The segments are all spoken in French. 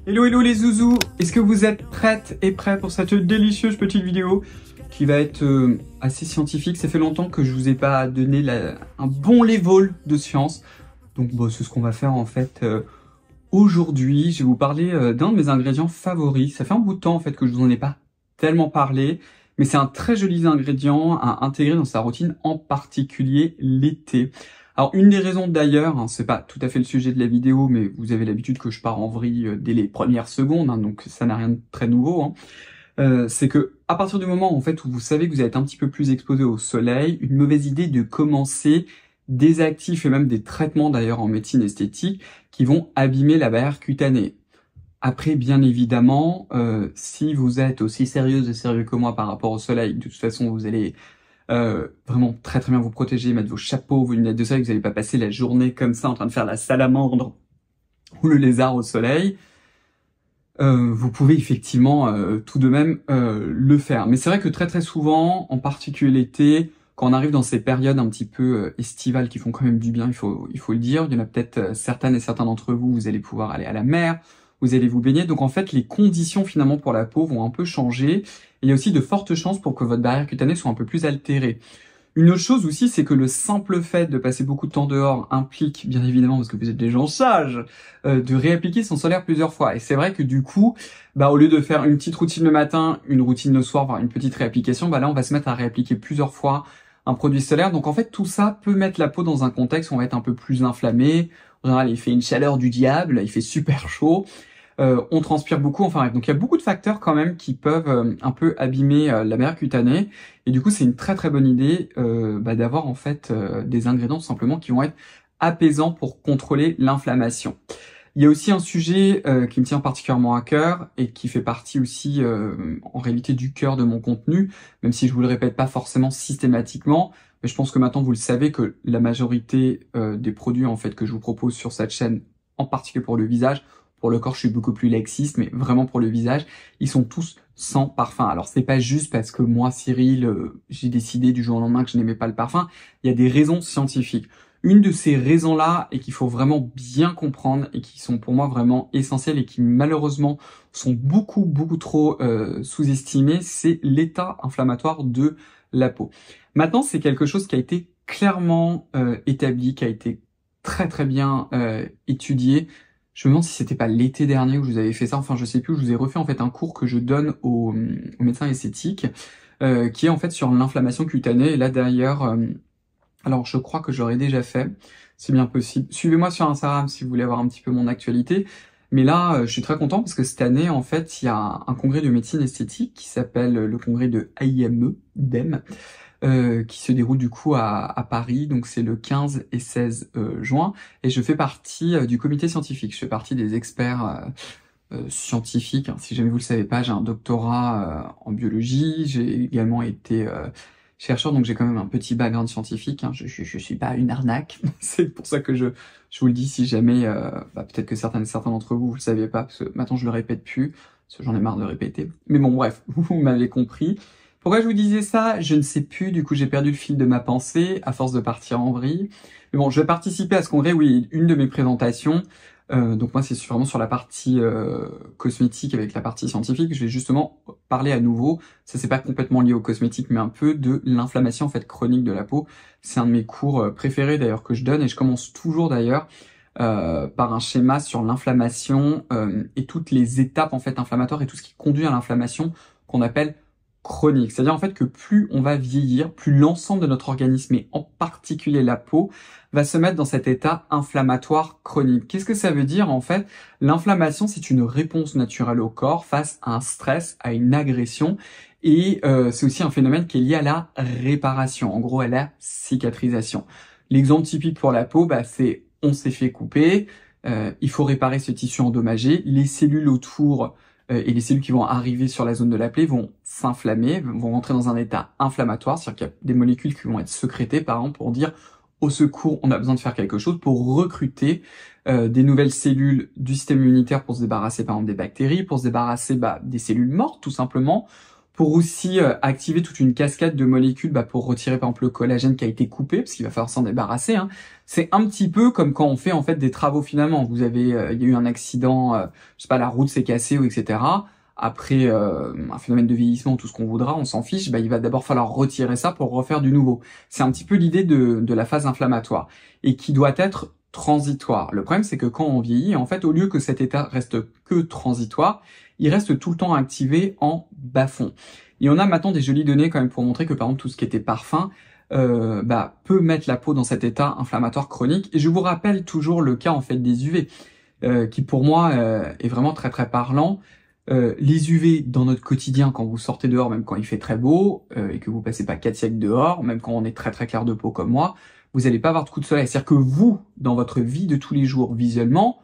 Hello hello les zouzous, est-ce que vous êtes prêtes et prêts pour cette délicieuse petite vidéo qui va être assez scientifique. Ça fait longtemps que je vous ai pas donné un bon level de science, donc bon, c'est ce qu'on va faire en fait aujourd'hui. Je vais vous parler d'un de mes ingrédients favoris. Ça fait un bout de temps en fait que je vous en ai pas tellement parlé, mais c'est un très joli ingrédient à intégrer dans sa routine, en particulier l'été. Alors une des raisons d'ailleurs, hein, c'est pas tout à fait le sujet de la vidéo, mais vous avez l'habitude que je pars en vrille dès les premières secondes, hein, donc ça n'a rien de très nouveau, hein. C'est que à partir du moment en fait où vous savez que vous êtes un petit peu plus exposé au soleil, une mauvaise idée de commencer des actifs et même des traitements d'ailleurs en médecine esthétique qui vont abîmer la barrière cutanée. Après, bien évidemment, si vous êtes aussi sérieuse et sérieux que moi par rapport au soleil, de toute façon vous allez vraiment très bien vous protéger, mettre vos chapeaux, vos lunettes de soleil, vous n'allez pas passer la journée comme ça en train de faire la salamandre ou le lézard au soleil. Vous pouvez effectivement tout de même le faire. Mais c'est vrai que très souvent, en particulier l'été, quand on arrive dans ces périodes un petit peu estivales qui font quand même du bien, il faut le dire, il y en a peut-être certaines et certains d'entre vous, vous allez pouvoir aller à la mer, vous allez vous baigner, donc en fait les conditions finalement pour la peau vont un peu changer, et il y a aussi de fortes chances pour que votre barrière cutanée soit un peu plus altérée. Une autre chose aussi, c'est que le simple fait de passer beaucoup de temps dehors implique, bien évidemment, parce que vous êtes des gens sages, de réappliquer son solaire plusieurs fois. Et c'est vrai que du coup, au lieu de faire une petite routine le matin, une routine le soir, voire une petite réapplication, là on va se mettre à réappliquer plusieurs fois un produit solaire. Donc en fait, tout ça peut mettre la peau dans un contexte où on va être un peu plus inflammé. En général, il fait une chaleur du diable, il fait super chaud. On transpire beaucoup, enfin bref. Donc il y a beaucoup de facteurs quand même qui peuvent un peu abîmer la barrière cutanée. Et du coup, c'est une très bonne idée d'avoir en fait des ingrédients tout simplement qui vont être apaisants pour contrôler l'inflammation. Il y a aussi un sujet qui me tient particulièrement à cœur et qui fait partie aussi en réalité du cœur de mon contenu, même si je vous le répète pas forcément systématiquement. Mais je pense que maintenant vous le savez que la majorité des produits en fait que je vous propose sur cette chaîne, en particulier pour le visage, pour le corps, je suis beaucoup plus laxiste, mais vraiment pour le visage, ils sont tous sans parfum. Alors c'est pas juste parce que moi, Cyril, j'ai décidé du jour au lendemain que je n'aimais pas le parfum. Il y a des raisons scientifiques. Une de ces raisons-là, et qu'il faut vraiment bien comprendre, et qui sont pour moi vraiment essentielles, et qui malheureusement sont beaucoup trop sous-estimées, c'est l'état inflammatoire de la peau. Maintenant, c'est quelque chose qui a été clairement établi, qui a été très bien étudié. Je me demande si c'était pas l'été dernier où je vous avais fait ça, enfin je sais plus, où je vous ai refait en fait un cours que je donne aux médecins esthétiques, qui est en fait sur l'inflammation cutanée. Et là d'ailleurs, alors je crois que je l'aurais déjà fait, c'est bien possible. Suivez-moi sur Instagram si vous voulez avoir un petit peu mon actualité. Mais là, je suis très content parce que cette année, en fait, il y a un congrès de médecine esthétique qui s'appelle le congrès de AIME, qui se déroule du coup à Paris, donc c'est le 15 et 16 juin, et je fais partie du comité scientifique, je fais partie des experts scientifiques, hein. Si jamais vous le savez pas, j'ai un doctorat en biologie, j'ai également été chercheur, donc j'ai quand même un petit background scientifique, hein. Je suis pas une arnaque, c'est pour ça que je vous le dis, si jamais, peut-être que certains d'entre vous, vous le saviez pas, parce que maintenant je le répète plus, parce que j'en ai marre de répéter, mais bon bref, vous m'avez compris. Pourquoi je vous disais ça? Je ne sais plus, du coup j'ai perdu le fil de ma pensée à force de partir en vrille. Mais bon, je vais participer à ce congrès, oui, une de mes présentations. Donc moi c'est vraiment sur la partie cosmétique avec la partie scientifique. Je vais justement parler à nouveau, ça c'est pas complètement lié aux cosmétiques, mais un peu de l'inflammation en fait chronique de la peau. C'est un de mes cours préférés d'ailleurs que je donne, et je commence toujours d'ailleurs par un schéma sur l'inflammation et toutes les étapes en fait inflammatoires et tout ce qui conduit à l'inflammation qu'on appelle chronique. C'est-à-dire en fait que plus on va vieillir, plus l'ensemble de notre organisme, et en particulier la peau, va se mettre dans cet état inflammatoire chronique. Qu'est-ce que ça veut dire en fait? L'inflammation, c'est une réponse naturelle au corps face à un stress, à une agression, et c'est aussi un phénomène qui est lié à la réparation, en gros à la cicatrisation. L'exemple typique pour la peau, c'est on s'est fait couper, il faut réparer ce tissu endommagé, les cellules autour et les cellules qui vont arriver sur la zone de la plaie vont s'inflammer, vont rentrer dans un état inflammatoire, c'est-à-dire qu'il y a des molécules qui vont être sécrétées par exemple pour dire au secours, on a besoin de faire quelque chose, pour recruter des nouvelles cellules du système immunitaire pour se débarrasser par exemple des bactéries, pour se débarrasser des cellules mortes tout simplement, pour aussi activer toute une cascade de molécules pour retirer par exemple le collagène qui a été coupé, parce qu'il va falloir s'en débarrasser. Hein. C'est un petit peu comme quand on fait en fait des travaux finalement. Vous avez, il y a eu un accident, je sais pas, la route s'est cassée ou etc. Après un phénomène de vieillissement, tout ce qu'on voudra, on s'en fiche. Il va d'abord falloir retirer ça pour refaire du nouveau. C'est un petit peu l'idée de la phase inflammatoire et qui doit être transitoire. Le problème, c'est que quand on vieillit, en fait, au lieu que cet état reste que transitoire, il reste tout le temps activé en bas-fond. Et on a maintenant des jolies données quand même pour montrer que par exemple tout ce qui était parfum peut mettre la peau dans cet état inflammatoire chronique. Et je vous rappelle toujours le cas en fait des UV, qui pour moi est vraiment très très parlant. Les UV dans notre quotidien, quand vous sortez dehors, même quand il fait très beau, et que vous passez pas 4 siècles dehors, même quand on est très très clair de peau comme moi, vous n'allez pas avoir de coup de soleil. C'est-à-dire que vous, dans votre vie de tous les jours, visuellement,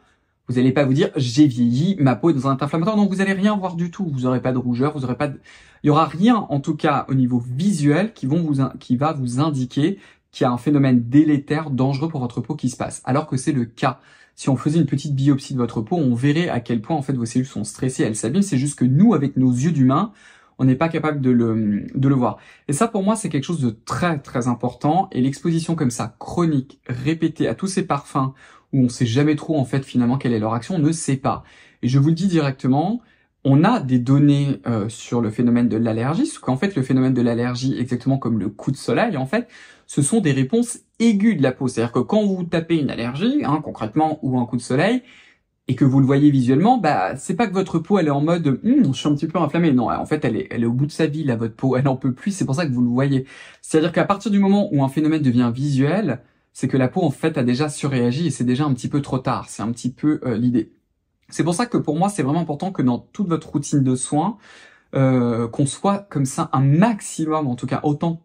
vous n'allez pas vous dire j'ai vieilli, ma peau est dans un état inflammatoire. Donc vous allez rien voir du tout. Vous n'aurez pas de rougeur, vous aurez pas de... il y aura rien en tout cas au niveau visuel qui va vous indiquer qu'il y a un phénomène délétère, dangereux pour votre peau qui se passe. Alors que c'est le cas. Si on faisait une petite biopsie de votre peau, on verrait à quel point en fait vos cellules sont stressées, elles s'abîment. C'est juste que nous, avec nos yeux d'humain, on n'est pas capable de le voir. Et ça, pour moi, c'est quelque chose de très, très important. Et l'exposition comme ça, chronique, répétée à tous ces parfums, où on sait jamais trop, en fait, finalement, quelle est leur action, on ne sait pas. Et je vous le dis directement, on a des données sur le phénomène de l'allergie, parce qu'en fait, le phénomène de l'allergie, exactement comme le coup de soleil, en fait, ce sont des réponses aiguës de la peau. C'est-à-dire que quand vous tapez une allergie, concrètement, ou un coup de soleil, et que vous le voyez visuellement, c'est pas que votre peau elle est en mode je suis un petit peu inflammée. Non, en fait elle est au bout de sa vie là, votre peau, elle en peut plus, c'est pour ça que vous le voyez. C'est-à-dire qu'à partir du moment où un phénomène devient visuel, c'est que la peau en fait a déjà surréagi et c'est déjà un petit peu trop tard. C'est un petit peu l'idée. C'est pour ça que pour moi c'est vraiment important que dans toute votre routine de soins, qu'on soit comme ça un maximum, en tout cas autant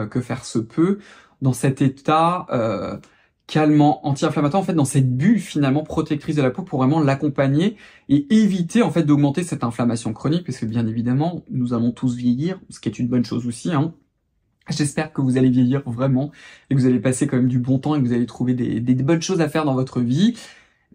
que faire se peut, dans cet état calmant, anti-inflammatoire, en fait, dans cette bulle finalement protectrice de la peau pour vraiment l'accompagner et éviter en fait d'augmenter cette inflammation chronique, parce que bien évidemment, nous allons tous vieillir, ce qui est une bonne chose aussi. J'espère que vous allez vieillir vraiment et que vous allez passer quand même du bon temps et que vous allez trouver des bonnes choses à faire dans votre vie.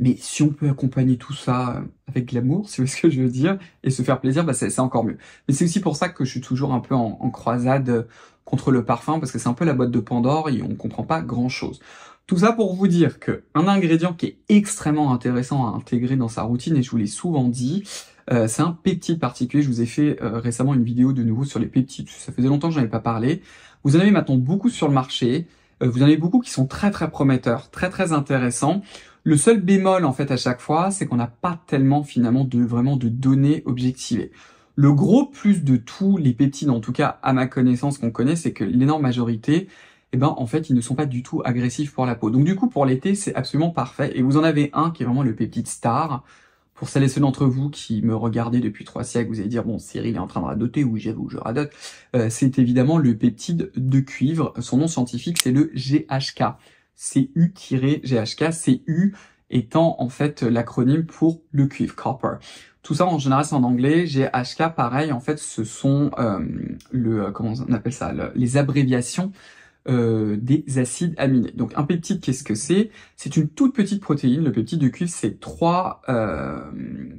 Mais si on peut accompagner tout ça avec glamour, si vous voyez ce que je veux dire, et se faire plaisir, c'est encore mieux. Mais c'est aussi pour ça que je suis toujours un peu en croisade contre le parfum, parce que c'est un peu la boîte de Pandore et on comprend pas grand-chose. Tout ça pour vous dire que un ingrédient qui est extrêmement intéressant à intégrer dans sa routine, et je vous l'ai souvent dit, c'est un peptide particulier. Je vous ai fait récemment une vidéo de nouveau sur les peptides. Ça faisait longtemps que j'en avais pas parlé. Vous en avez maintenant beaucoup sur le marché. Vous en avez beaucoup qui sont très très prometteurs, très très intéressants. Le seul bémol en fait à chaque fois, c'est qu'on n'a pas tellement finalement de données objectivées. Le gros plus de tous les peptides, en tout cas à ma connaissance qu'on connaît, c'est que l'énorme majorité, en fait, ils ne sont pas du tout agressifs pour la peau. Donc du coup, pour l'été, c'est absolument parfait. Et vous en avez un qui est vraiment le peptide star. Pour celles et ceux d'entre vous qui me regardez depuis 3 siècles, vous allez dire, bon, Cyril est en train de radoter, oui, j'avoue, je radote. C'est évidemment le peptide de cuivre. Son nom scientifique, c'est le GHK. CU-GHK, CU étant en fait l'acronyme pour le cuivre, copper. Tout ça en général c'est en anglais. GHK pareil, en fait ce sont comment on appelle ça, les abréviations des acides aminés. Donc un peptide, qu'est-ce que c'est? C'est une toute petite protéine. Le peptide de cuivre, c'est 3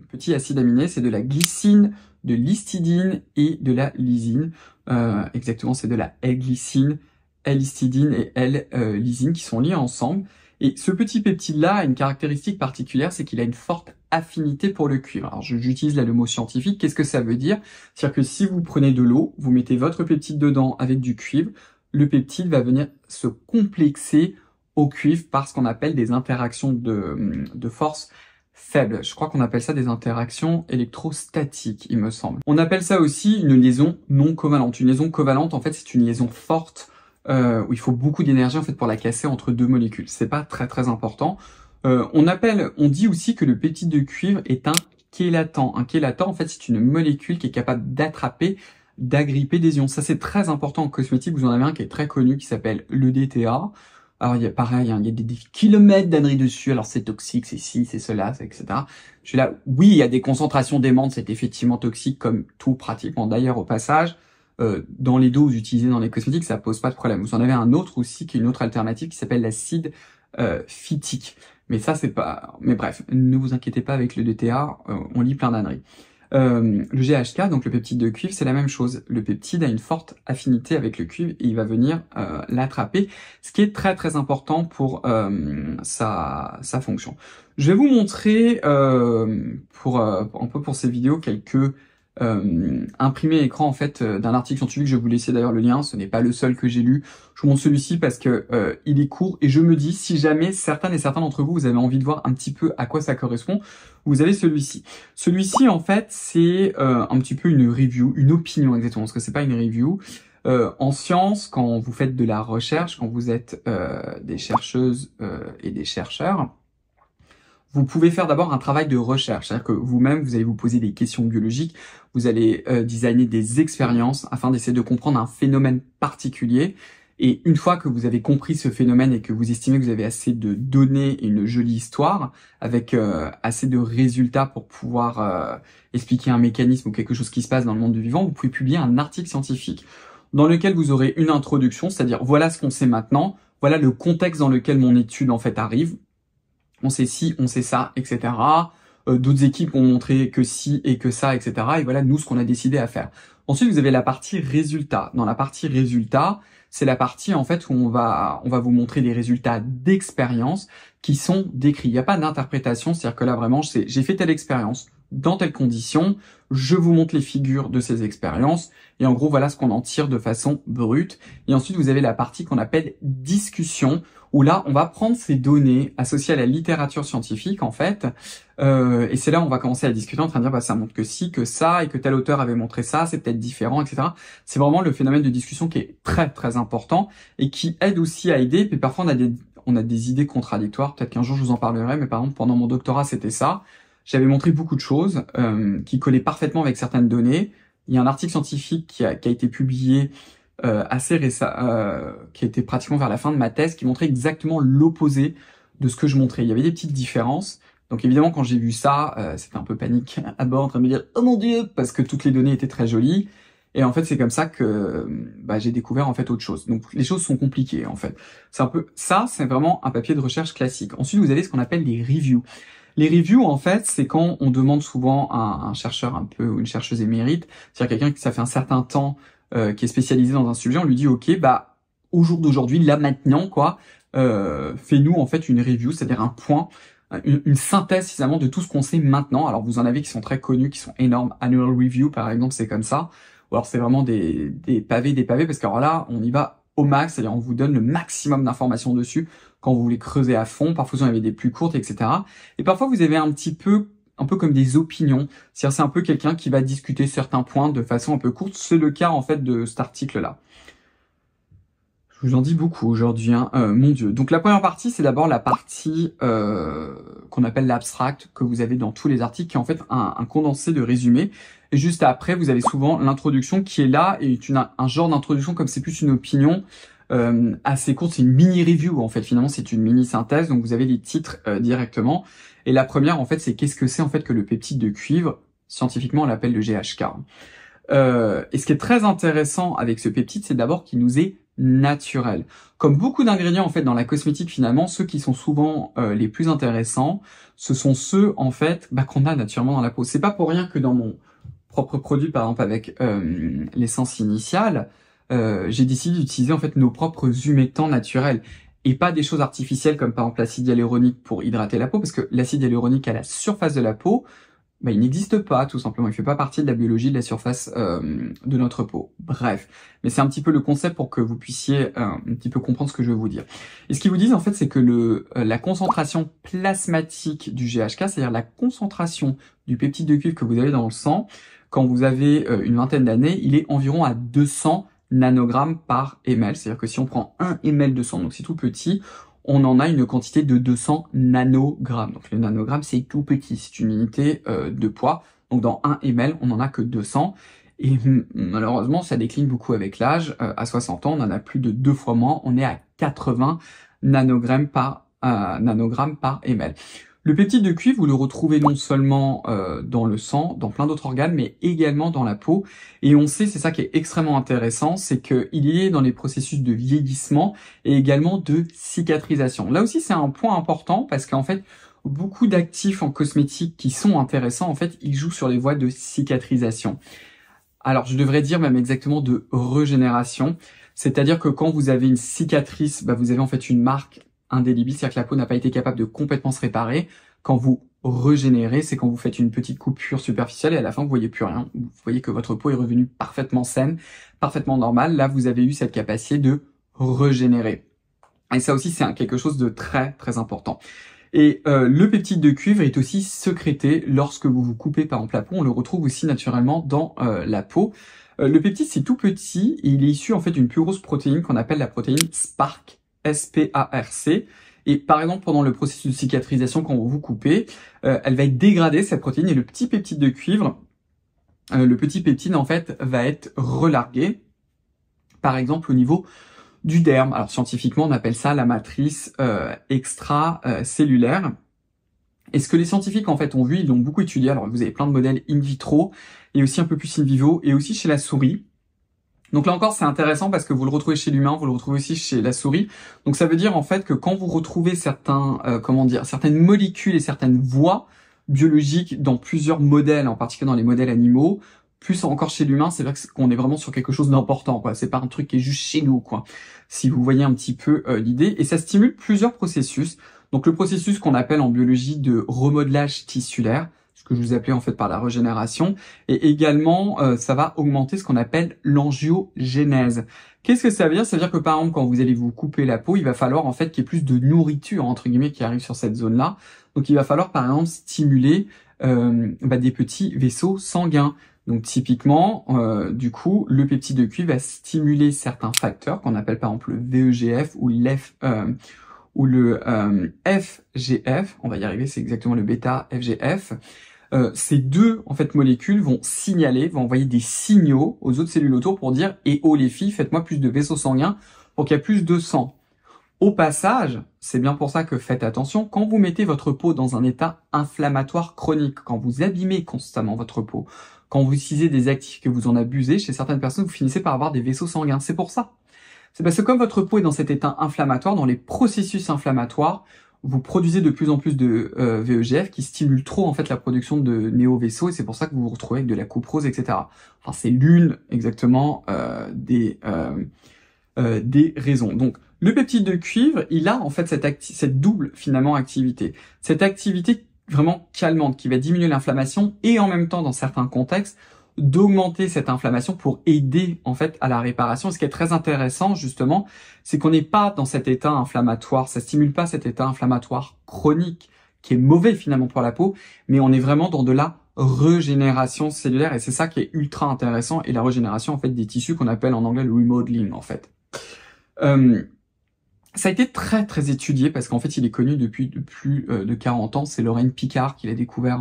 petits acides aminés. C'est de la glycine, de l'histidine et de la lysine. Exactement, c'est de la L-glycine, L-histidine et L-lysine qui sont liés ensemble. Et ce petit peptide-là a une caractéristique particulière, c'est qu'il a une forte affinité pour le cuivre. Alors j'utilise là le mot scientifique. Qu'est-ce que ça veut dire? C'est-à-dire que si vous prenez de l'eau, vous mettez votre peptide dedans avec du cuivre, le peptide va venir se complexer au cuivre par ce qu'on appelle des interactions de force faible. Je crois qu'on appelle ça des interactions électrostatiques, il me semble. On appelle ça aussi une liaison non covalente. Une liaison covalente, en fait, c'est une liaison forte où il faut beaucoup d'énergie en fait pour la casser entre deux molécules. C'est pas très très important. On dit aussi que le peptide de cuivre est un chélatant. Un chélatant, en fait, c'est une molécule qui est capable d'attraper, d'agripper des ions. Ça, c'est très important en cosmétique. Vous en avez un qui est très connu qui s'appelle l'EDTA. Alors, il y a pareil, il y a des kilomètres d'anneries dessus. Alors, c'est toxique, c'est ci, c'est cela, etc. Je suis là, oui, il y a des concentrations d'aimants, c'est effectivement toxique comme tout pratiquement. D'ailleurs, au passage, dans les doses utilisées dans les cosmétiques, ça pose pas de problème. Vous en avez un autre aussi qui est une autre alternative qui s'appelle l'acide phytique. Mais ça, c'est pas... Mais bref, ne vous inquiétez pas avec le DTA, on lit plein d'âneries. Le GHK, donc le peptide de cuivre, c'est la même chose. Le peptide a une forte affinité avec le cuivre et il va venir l'attraper, ce qui est très très important pour sa fonction. Je vais vous montrer un peu pour ces vidéos quelques imprimés écran en fait d'un article scientifique. Je vais vous laisser d'ailleurs le lien, ce n'est pas le seul que j'ai lu. Je vous montre celui-ci parce que il est court et je me dis si jamais certains d'entre vous avez envie de voir un petit peu à quoi ça correspond, vous avez celui-ci. Celui-ci en fait c'est un petit peu une review, une opinion exactement, parce que c'est pas une review. En sciences, quand vous faites de la recherche, quand vous êtes des chercheuses et des chercheurs, vous pouvez faire d'abord un travail de recherche, c'est-à-dire que vous-même, vous allez vous poser des questions biologiques, vous allez designer des expériences afin d'essayer de comprendre un phénomène particulier. Et une fois que vous avez compris ce phénomène et que vous estimez que vous avez assez de données et une jolie histoire, avec assez de résultats pour pouvoir expliquer un mécanisme ou quelque chose qui se passe dans le monde du vivant, vous pouvez publier un article scientifique dans lequel vous aurez une introduction, c'est-à-dire voilà ce qu'on sait maintenant, voilà le contexte dans lequel mon étude en fait arrive, on sait ci, on sait ça, etc. D'autres équipes ont montré que ci et que ça, etc. Et voilà, nous, ce qu'on a décidé à faire. Ensuite, vous avez la partie résultats. Dans la partie résultats, c'est la partie, en fait, où on va vous montrer des résultats d'expérience qui sont décrits. Il n'y a pas d'interprétation, c'est-à-dire que là, vraiment, j'ai fait telle expérience dans telles conditions, je vous montre les figures de ces expériences, et en gros, voilà ce qu'on en tire de façon brute. Et ensuite, vous avez la partie qu'on appelle discussion, où là, on va prendre ces données associées à la littérature scientifique, en fait, et c'est là où on va commencer à discuter en train de dire, bah, ça montre que ci, que ça, et que tel auteur avait montré ça, c'est peut-être différent, etc. C'est vraiment le phénomène de discussion qui est très, très important, et qui aide aussi à aider, puis parfois on a des idées contradictoires, peut-être qu'un jour je vous en parlerai, mais par exemple, pendant mon doctorat, c'était ça. J'avais montré beaucoup de choses qui collaient parfaitement avec certaines données. Il y a un article scientifique qui a été publié assez récent, qui était pratiquement vers la fin de ma thèse, qui montrait exactement l'opposé de ce que je montrais. Il y avait des petites différences. Donc évidemment, quand j'ai vu ça, c'était un peu panique à bord, en train de me dire « Oh mon Dieu !» parce que toutes les données étaient très jolies. Et en fait, c'est comme ça que j'ai découvert en fait autre chose. Donc les choses sont compliquées en fait. C'est un peu ça, c'est vraiment un papier de recherche classique. Ensuite, vous avez ce qu'on appelle les reviews. Les reviews, en fait, c'est quand on demande souvent à un chercheur un peu ou une chercheuse émérite, c'est-à-dire quelqu'un qui ça fait un certain temps qui est spécialisé dans un sujet, on lui dit ok, bah au jour d'aujourd'hui, là maintenant, quoi, fais-nous en fait une review, c'est-à-dire un point, une synthèse finalement de tout ce qu'on sait maintenant. Alors vous en avez qui sont très connus, qui sont énormes. Annual Review, par exemple, c'est comme ça. Ou alors c'est vraiment des pavés, parce que alors là, on y va au max, c'est-à-dire on vous donne le maximum d'informations dessus quand vous voulez creuser à fond. Parfois vous en avez des plus courtes, etc. Et parfois vous avez un peu comme des opinions. C'est-à-dire c'est un peu quelqu'un qui va discuter certains points de façon un peu courte. C'est le cas en fait de cet article-là. Je vous en dis beaucoup aujourd'hui, hein. Mon Dieu. Donc la première partie, c'est d'abord la partie qu'on appelle l'abstract, que vous avez dans tous les articles, qui est en fait un condensé de résumé. Et juste après, vous avez souvent l'introduction qui est là, et un genre d'introduction, comme c'est plus une opinion assez courte, c'est une mini-review en fait, finalement c'est une mini-synthèse, donc vous avez les titres directement. Et la première en fait, c'est qu'est-ce que c'est en fait que le peptide de cuivre, scientifiquement on l'appelle le GHK. Et ce qui est très intéressant avec ce peptide, c'est d'abord qu'il nous est naturel. Comme beaucoup d'ingrédients en fait dans la cosmétique, finalement, ceux qui sont souvent les plus intéressants, ce sont ceux en fait qu'on a naturellement dans la peau. C'est pas pour rien que dans mon propre produit, par exemple avec l'essence initiale, j'ai décidé d'utiliser en fait nos propres humectants naturels et pas des choses artificielles comme par exemple l'acide hyaluronique pour hydrater la peau, parce que l'acide hyaluronique à la surface de la peau, il n'existe pas, tout simplement. Il fait pas partie de la biologie de la surface de notre peau. Bref. Mais c'est un petit peu le concept pour que vous puissiez un petit peu comprendre ce que je veux vous dire. Et ce qu'ils vous disent, en fait, c'est que la concentration plasmatique du GHK, c'est-à-dire la concentration du peptide de cuivre que vous avez dans le sang, quand vous avez une vingtaine d'années, il est environ à 200 nanogrammes par ml. C'est-à-dire que si on prend 1 ml de sang, donc c'est tout petit, on en a une quantité de 200 nanogrammes. Donc le nanogramme, c'est tout petit, c'est une unité de poids. Donc dans 1 ml, on n'en a que 200. Et malheureusement, ça décline beaucoup avec l'âge. À 60 ans, on en a plus de 2 fois moins. On est à 80 nanogrammes par ml. Le peptide de cuivre, vous le retrouvez non seulement dans le sang, dans plein d'autres organes, mais également dans la peau. Et on sait, c'est ça qui est extrêmement intéressant, c'est qu'il est dans les processus de vieillissement et également de cicatrisation. Là aussi, c'est un point important parce qu'en fait, beaucoup d'actifs en cosmétique qui sont intéressants, en fait, ils jouent sur les voies de cicatrisation. Alors, je devrais dire même exactement de régénération. C'est-à-dire que quand vous avez une cicatrice, vous avez en fait une marque indélébile, c'est-à-dire que la peau n'a pas été capable de complètement se réparer. Quand vous régénérez, c'est quand vous faites une petite coupure superficielle et à la fin, vous voyez plus rien. Vous voyez que votre peau est revenue parfaitement saine, parfaitement normale. Là, vous avez eu cette capacité de régénérer. Et ça aussi, c'est quelque chose de très, très important. Et le peptide de cuivre est aussi sécrété lorsque vous vous coupez par exemple la peau. On le retrouve aussi naturellement dans la peau. Le peptide, c'est tout petit et il est issu en fait d'une plus grosse protéine qu'on appelle la protéine SPARC, S-P-A-R-C. Et par exemple, pendant le processus de cicatrisation, quand vous vous coupez, elle va être dégradée, cette protéine, et le petit peptide de cuivre, le petit peptide en fait va être relargué, par exemple au niveau du derme. Alors scientifiquement, on appelle ça la matrice extracellulaire. Et ce que les scientifiques en fait ont vu, ils l'ont beaucoup étudié. Alors vous avez plein de modèles in vitro et aussi un peu plus in vivo et aussi chez la souris. Donc là encore, c'est intéressant parce que vous le retrouvez chez l'humain, vous le retrouvez aussi chez la souris. Donc ça veut dire en fait que quand vous retrouvez certaines molécules et certaines voies biologiques dans plusieurs modèles, en particulier dans les modèles animaux, plus encore chez l'humain, c'est vrai qu'on est vraiment sur quelque chose d'important, quoi. C'est pas un truc qui est juste chez nous, quoi. Si vous voyez un petit peu l'idée. Et ça stimule plusieurs processus. Donc le processus qu'on appelle en biologie de remodelage tissulaire, ce que je vous appelais en fait par la régénération, et également ça va augmenter ce qu'on appelle l'angiogénèse. Qu'est-ce que ça veut dire? Ça veut dire que par exemple quand vous allez vous couper la peau, il va falloir en fait qu'il y ait plus de nourriture entre guillemets qui arrive sur cette zone-là. Donc il va falloir par exemple stimuler des petits vaisseaux sanguins. Donc typiquement, du coup, le peptide de cuivre va stimuler certains facteurs qu'on appelle par exemple le VEGF ou le FGF. On va y arriver, c'est exactement le bêta FGF. Ces deux en fait molécules vont envoyer des signaux aux autres cellules autour pour dire "Eh oh les filles, faites-moi plus de vaisseaux sanguins pour qu'il y ait plus de sang." Au passage, c'est bien pour ça que faites attention, quand vous mettez votre peau dans un état inflammatoire chronique, quand vous abîmez constamment votre peau, quand vous utilisez des actifs que vous en abusez, chez certaines personnes, vous finissez par avoir des vaisseaux sanguins. C'est pour ça. C'est parce que comme votre peau est dans cet état inflammatoire, dans les processus inflammatoires, vous produisez de plus en plus de VEGF qui stimulent trop en fait la production de néo-vaisseaux et c'est pour ça que vous vous retrouvez avec de la coupe rose, etc. Enfin, c'est l'une exactement des raisons. Donc, le peptide de cuivre, il a en fait cette double finalement activité. Cette activité vraiment calmante qui va diminuer l'inflammation et en même temps, dans certains contextes, d'augmenter cette inflammation pour aider en fait à la réparation. Ce qui est très intéressant justement, c'est qu'on n'est pas dans cet état inflammatoire, ça stimule pas cet état inflammatoire chronique qui est mauvais finalement pour la peau, mais on est vraiment dans de la régénération cellulaire et c'est ça qui est ultra intéressant et la régénération en fait des tissus qu'on appelle en anglais le remodeling en fait. Ça a été très très étudié parce qu'en fait il est connu depuis plus de 40 ans, c'est Lorraine Picard qui l'a découvert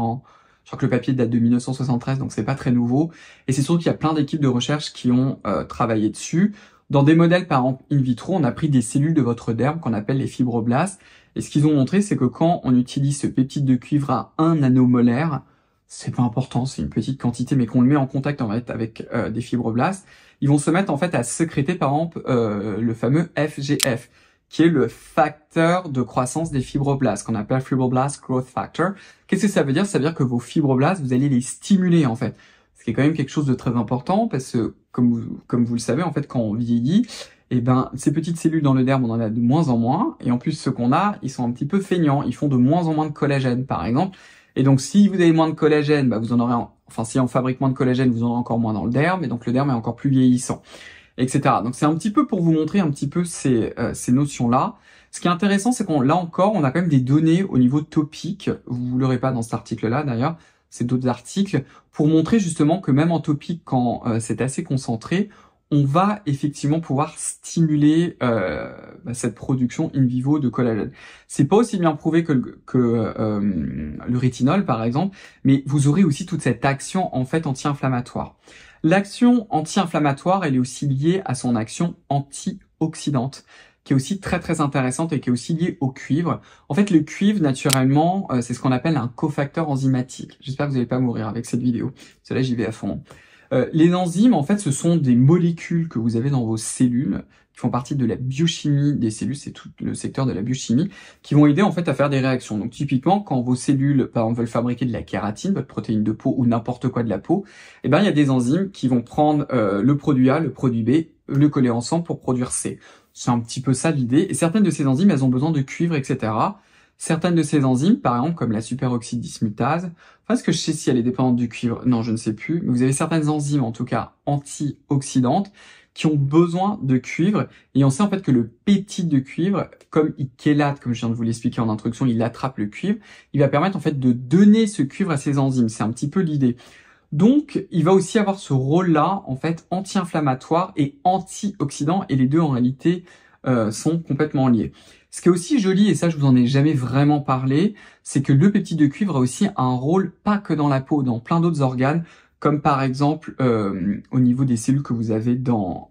je crois que le papier date de 1973, donc c'est pas très nouveau. Et c'est surtout qu'il y a plein d'équipes de recherche qui ont travaillé dessus. Dans des modèles, par exemple, in vitro, on a pris des cellules de votre derme qu'on appelle les fibroblastes. Et ce qu'ils ont montré, c'est que quand on utilise ce peptide de cuivre à 1 nanomolaire, c'est pas important, c'est une petite quantité, mais qu'on le met en contact en fait avec des fibroblastes, ils vont se mettre en fait à sécréter, par exemple, le fameux FGF, qui est le facteur de croissance des fibroblastes, qu'on appelle Fibroblast Growth Factor. Qu'est-ce que ça veut dire? Ça veut dire que vos fibroblastes, vous allez les stimuler, en fait. Ce qui est quand même quelque chose de très important, parce que, comme vous le savez, en fait, quand on vieillit, ces petites cellules dans le derme, on en a de moins en moins, et en plus, ceux qu'on a, ils sont un petit peu feignants, ils font de moins en moins de collagène, par exemple. Et donc, si vous avez moins de collagène, vous en aurez, si on fabrique moins de collagène, vous en aurez encore moins dans le derme, et donc le derme est encore plus vieillissant, etc. Donc c'est un petit peu pour vous montrer un petit peu ces notions-là. Ce qui est intéressant, c'est qu'on là encore, on a quand même des données au niveau topique. Vous l'aurez pas dans cet article-là d'ailleurs, c'est d'autres articles pour montrer justement que même en topique, quand c'est assez concentré, on va effectivement pouvoir stimuler cette production in vivo de collagène. C'est pas aussi bien prouvé que le rétinol par exemple, mais vous aurez aussi toute cette action en fait anti-inflammatoire. L'action anti-inflammatoire, elle est aussi liée à son action antioxydante, qui est aussi très très intéressante et qui est aussi liée au cuivre. En fait, le cuivre, naturellement, c'est ce qu'on appelle un cofacteur enzymatique. J'espère que vous n'allez pas mourir avec cette vidéo. Cela, j'y vais à fond. Les enzymes, en fait, ce sont des molécules que vous avez dans vos cellules, qui font partie de la biochimie des cellules, c'est tout le secteur de la biochimie, qui vont aider en fait à faire des réactions. Donc typiquement, quand vos cellules, par exemple, veulent fabriquer de la kératine, votre protéine de peau ou n'importe quoi de la peau, eh ben il y a des enzymes qui vont prendre le produit A, le produit B, le coller ensemble pour produire C. C'est un petit peu ça l'idée. Et certaines de ces enzymes, elles ont besoin de cuivre, etc. Certaines de ces enzymes, par exemple, comme la superoxyde dismutase, enfin, est-ce que je sais si elle est dépendante du cuivre? Non, je ne sais plus. Mais vous avez certaines enzymes, en tout cas antioxydantes, qui ont besoin de cuivre. Et on sait en fait que le peptide de cuivre, comme il chélate, comme je viens de vous l'expliquer en introduction, il attrape le cuivre, il va permettre en fait de donner ce cuivre à ces enzymes. C'est un petit peu l'idée. Donc, il va aussi avoir ce rôle-là, en fait, anti-inflammatoire et antioxydant, et les deux, en réalité, sont complètement liés. Ce qui est aussi joli, et ça, je vous en ai jamais vraiment parlé, c'est que le peptide de cuivre a aussi un rôle pas que dans la peau, dans plein d'autres organes, comme par exemple au niveau des cellules que vous avez dans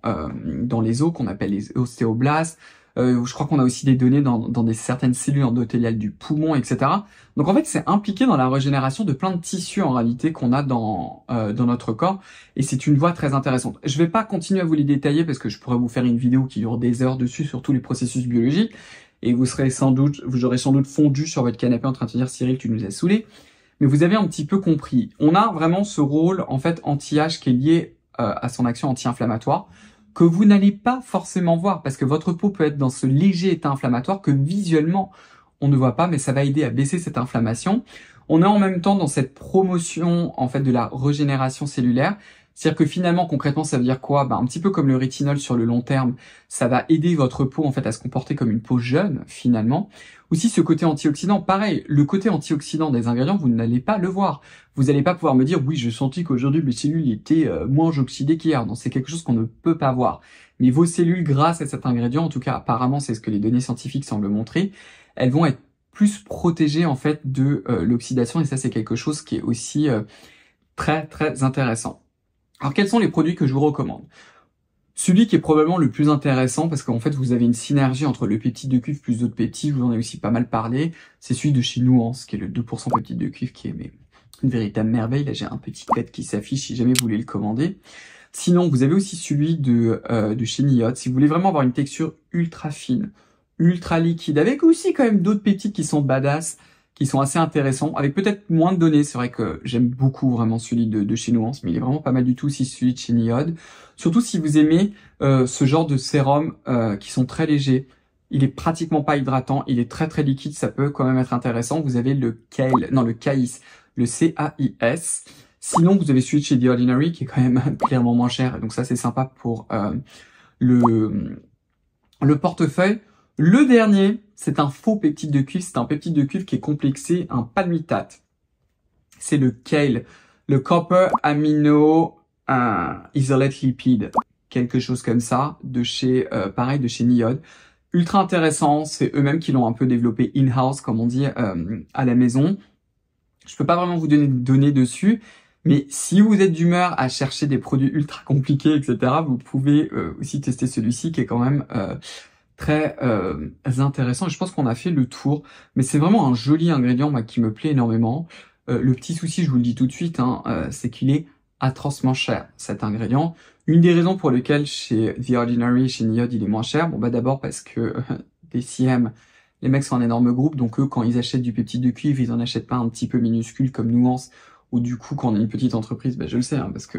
les os, qu'on appelle les ostéoblastes. Je crois qu'on a aussi des données dans certaines cellules endothéliales du poumon, etc. Donc en fait, c'est impliqué dans la régénération de plein de tissus en réalité qu'on a dans notre corps, et c'est une voie très intéressante. Je vais pas continuer à vous les détailler parce que je pourrais vous faire une vidéo qui dure des heures dessus sur tous les processus biologiques, et vous aurez sans doute fondu sur votre canapé en train de se dire Cyril, tu nous as saoulés. Mais vous avez un petit peu compris. On a vraiment ce rôle en fait anti-âge qui est lié à son action anti-inflammatoire, que vous n'allez pas forcément voir parce que votre peau peut être dans ce léger état inflammatoire que visuellement on ne voit pas, mais ça va aider à baisser cette inflammation. On est en même temps dans cette promotion en fait de la régénération cellulaire. C'est-à-dire que finalement, concrètement, ça veut dire quoi? Un petit peu comme le rétinol sur le long terme, ça va aider votre peau en fait à se comporter comme une peau jeune finalement. Aussi ce côté antioxydant, pareil, le côté antioxydant des ingrédients, vous n'allez pas le voir. Vous n'allez pas pouvoir me dire oui, je sentis qu'aujourd'hui mes cellules étaient moins oxydées qu'hier. Non, c'est quelque chose qu'on ne peut pas voir. Mais vos cellules, grâce à cet ingrédient, en tout cas apparemment c'est ce que les données scientifiques semblent montrer, elles vont être plus protégées en fait de l'oxydation, et ça c'est quelque chose qui est aussi très très intéressant. Alors quels sont les produits que je vous recommande? Celui qui est probablement le plus intéressant, parce qu'en fait vous avez une synergie entre le peptide de cuivre plus d'autres peptides, je vous en ai aussi pas mal parlé, c'est celui de chez Nuance, qui est le 2% peptide de cuivre, qui est une véritable merveille. Là j'ai un petit code qui s'affiche si jamais vous voulez le commander. Sinon vous avez aussi celui de chez Niod, si vous voulez vraiment avoir une texture ultra fine, ultra liquide, avec aussi quand même d'autres peptides qui sont badass, qui sont assez intéressants, avec peut-être moins de données. C'est vrai que j'aime beaucoup vraiment celui de chez Nuance, mais il est vraiment pas mal du tout aussi celui de chez Niod. Surtout si vous aimez ce genre de sérum qui sont très légers. Il est pratiquement pas hydratant, il est très très liquide, ça peut quand même être intéressant. Vous avez le CAIS, le CAIS. Sinon, vous avez celui de chez The Ordinary qui est quand même clairement moins cher, donc ça c'est sympa pour le portefeuille. Le dernier, c'est un faux peptide de cuivre, c'est un peptide de cuivre qui est complexé, un palmitate. C'est le CAIL, le Copper Amino Isolate Lipid, quelque chose comme ça, de chez, pareil, de chez Niod. Ultra intéressant, c'est eux-mêmes qui l'ont un peu développé in-house, comme on dit, à la maison. Je peux pas vraiment vous donner de données dessus, mais si vous êtes d'humeur à chercher des produits ultra compliqués, etc., vous pouvez aussi tester celui-ci qui est quand même très intéressant, et je pense qu'on a fait le tour, mais c'est vraiment un joli ingrédient moi, qui me plaît énormément. Le petit souci, je vous le dis tout de suite, c'est qu'il est atrocement cher, cet ingrédient. Une des raisons pour lesquelles chez The Ordinary, chez Niod, il est moins cher, d'abord parce que DCM, les mecs sont un énorme groupe, donc eux, quand ils achètent du peptide de cuivre, ils en achètent pas un petit peu minuscule comme Nuance, ou du coup, quand on est une petite entreprise, je le sais, parce que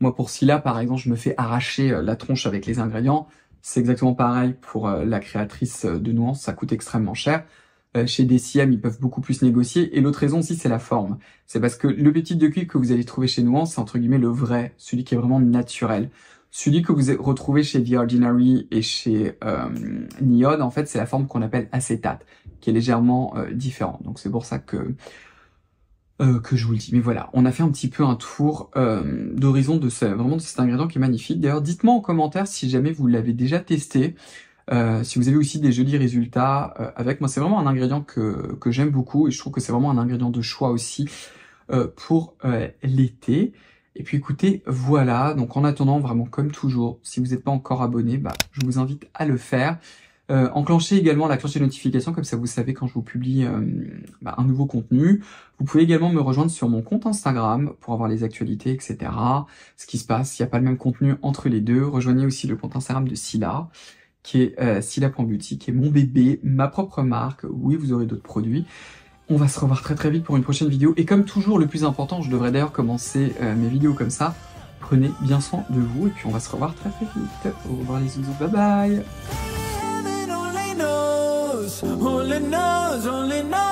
moi, pour Scylla, par exemple, je me fais arracher la tronche avec les ingrédients. C'est exactement pareil pour la créatrice de Nuance, ça coûte extrêmement cher. Chez DCM, ils peuvent beaucoup plus négocier. Et l'autre raison aussi, c'est la forme. C'est parce que le peptide de cuivre que vous allez trouver chez Nuance, c'est entre guillemets le vrai, celui qui est vraiment naturel. Celui que vous retrouvez chez The Ordinary et chez Niod, en fait, c'est la forme qu'on appelle acétate, qui est légèrement différente. Donc c'est pour ça que je vous le dis. Mais voilà, on a fait un petit peu un tour d'horizon de vraiment de cet ingrédient qui est magnifique. D'ailleurs, dites-moi en commentaire si jamais vous l'avez déjà testé, si vous avez aussi des jolis résultats avec. Moi, c'est vraiment un ingrédient que j'aime beaucoup, et je trouve que c'est vraiment un ingrédient de choix aussi pour l'été. Et puis écoutez, voilà, donc en attendant, vraiment comme toujours, si vous n'êtes pas encore abonné, je vous invite à le faire. Enclenchez également la cloche des notifications, comme ça vous savez quand je vous publie un nouveau contenu. Vous pouvez également me rejoindre sur mon compte Instagram pour avoir les actualités, etc. Ce qui se passe, il n'y a pas le même contenu entre les deux. Rejoignez aussi le compte Instagram de Scylla, qui est Scylla.beauty, qui est mon bébé, ma propre marque. Oui, vous aurez d'autres produits. On va se revoir très très vite pour une prochaine vidéo. Et comme toujours, le plus important, je devrais d'ailleurs commencer mes vidéos comme ça. Prenez bien soin de vous et puis on va se revoir très très vite. Au revoir les zouzous, bye bye. Only knows, only knows.